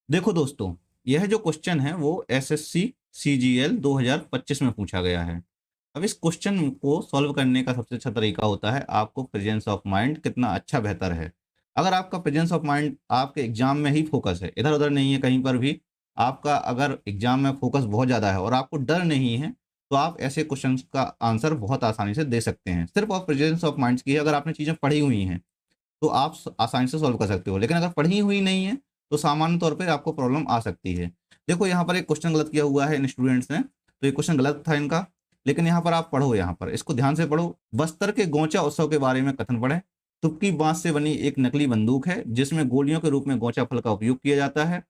देखो दोस्तों, यह जो क्वेश्चन है वो एसएससी सीजीएल 2025 में पूछा गया है। अब इस क्वेश्चन को सॉल्व करने का सबसे अच्छा तरीका होता है आपको प्रेजेंस ऑफ माइंड कितना अच्छा बेहतर है। अगर आपका प्रेजेंस ऑफ माइंड आपके एग्जाम में ही फोकस है, इधर-उधर नहीं है कहीं पर भी, आपका अगर एग्जाम में फोकस बहुत ज़्यादा है और आपको डर नहीं है, तो आप ऐसे क्वेश्चंस का आंसर बहुत आसानी से दे सकते हैं। सिर्फ और प्रेजेंस ऑफ माइंड्स की है, अगर आपने चीज़ें पढ़ी हुई हैं तो आप आसानी से सॉल्व कर सकते हो। लेकिन अगर पढ़ी हुई नहीं है, तो सामान्य तौर पे आपको प्रॉब्लम आ सकती है। देखो यहाँ पर एक क्वेश्चन गलत किया हुआ है इन स्टूडेंट्स ने, तो ये क्वेश्चन गलत था इनका। लेकिन यहाँ पर आप पढ़ो, यहाँ पर इसको ध्यान से पढ़ो। बस्तर के गोंचा उत्सव के बारे में कथन पढ़ें। तुर्की बाँस से बनी एक नकली बंदूक है, जिसमें गोलियों के रूप में गोंचा फल का उपयोग किया जाता है।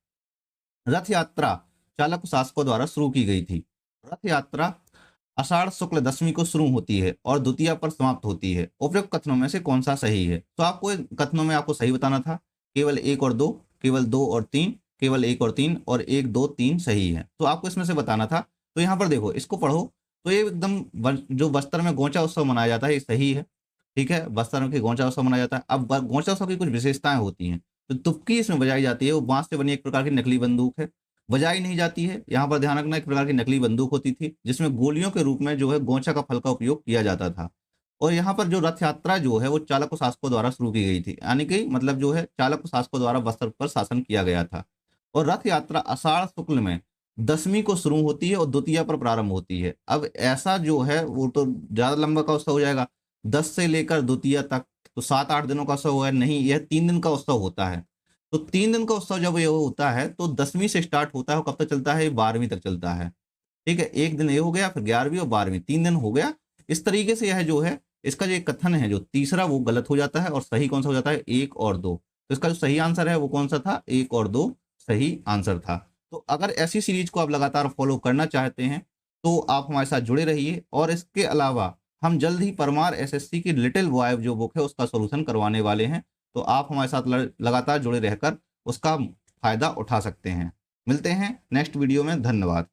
रथ यात्रा चालक शासकों द्वारा शुरू की गई थी। रथ यात्रा आषाढ़ शुक्ल दशमी को शुरू होती है और द्वितीया पर समाप्त होती है। उपरोक्त कथनों में से कौन सा सही है? तो आपको इन कथनों में आपको सही बताना था। केवल 1 और 2, केवल 2 और 3, केवल 1 और 3 और 1, 2, 3 सही है। तो आपको इसमें से बताना था। तो यहाँ पर देखो, इसको पढ़ो, तो ये एकदम जो बस्तर में गोंचा उत्सव मनाया जाता है ये सही है। ठीक है, बस्तर में गोंचा उत्सव मनाया जाता है। अब गोंचा उत्सव की कुछ विशेषताएं होती हैं। तो तुपकी इसमें बजाई जाती है, वो बांस से बनी एक प्रकार की नकली बंदूक है। बजाई नहीं जाती है, यहाँ पर ध्यान रखना, एक प्रकार की नकली बंदूक होती थी, जिसमें गोलियों के रूप में जो है गोंचा का फल का उपयोग किया जाता था। और यहाँ पर जो रथ यात्रा जो है वो चालक शासकों द्वारा शुरू की गई थी, यानी कि मतलब जो है चालक शासकों द्वारा बस्तर पर शासन किया गया था। और रथ यात्रा आषाढ़ शुक्ल में दशमी को शुरू होती है और द्वितीया पर प्रारंभ होती है। अब ऐसा जो है वो तो ज्यादा लंबा का उत्सव हो जाएगा, 10 से लेकर द्वितीया तक, तो 7-8 दिनों का उत्सव है नहीं, यह 3 दिन का उत्सव होता है। तो 3 दिन का उत्सव जब ये होता है तो 10वीं से स्टार्ट होता है और कब तक चलता है? 12वीं तक चलता है। ठीक है? 1 दिन ये हो गया, फिर 11वीं और 12वीं 3 दिन हो गया। इस तरीके से यह जो है इसका जो एक कथन है जो तीसरा वो गलत हो जाता है और सही कौन-सा हो जाता है? 1 और 2। तो इसका जो सही आंसर है वो कौन-सा था? 1 और 2 सही आंसर था। तो अगर ऐसी सीरीज को आप लगातार फॉलो करना चाहते हैं, तो आप हमारे साथ जुड़े रहिए। और इसके अलावा हम जल्द ही परमार एसएससी की लिटिल बॉय जो बुक है उसका सॉल्यूशन करवाने वाले हैं। तो आप हमारे साथ लगातार जुड़े रहकर उसका फ़ायदा उठा सकते हैं। मिलते हैं नेक्स्ट वीडियो में, धन्यवाद।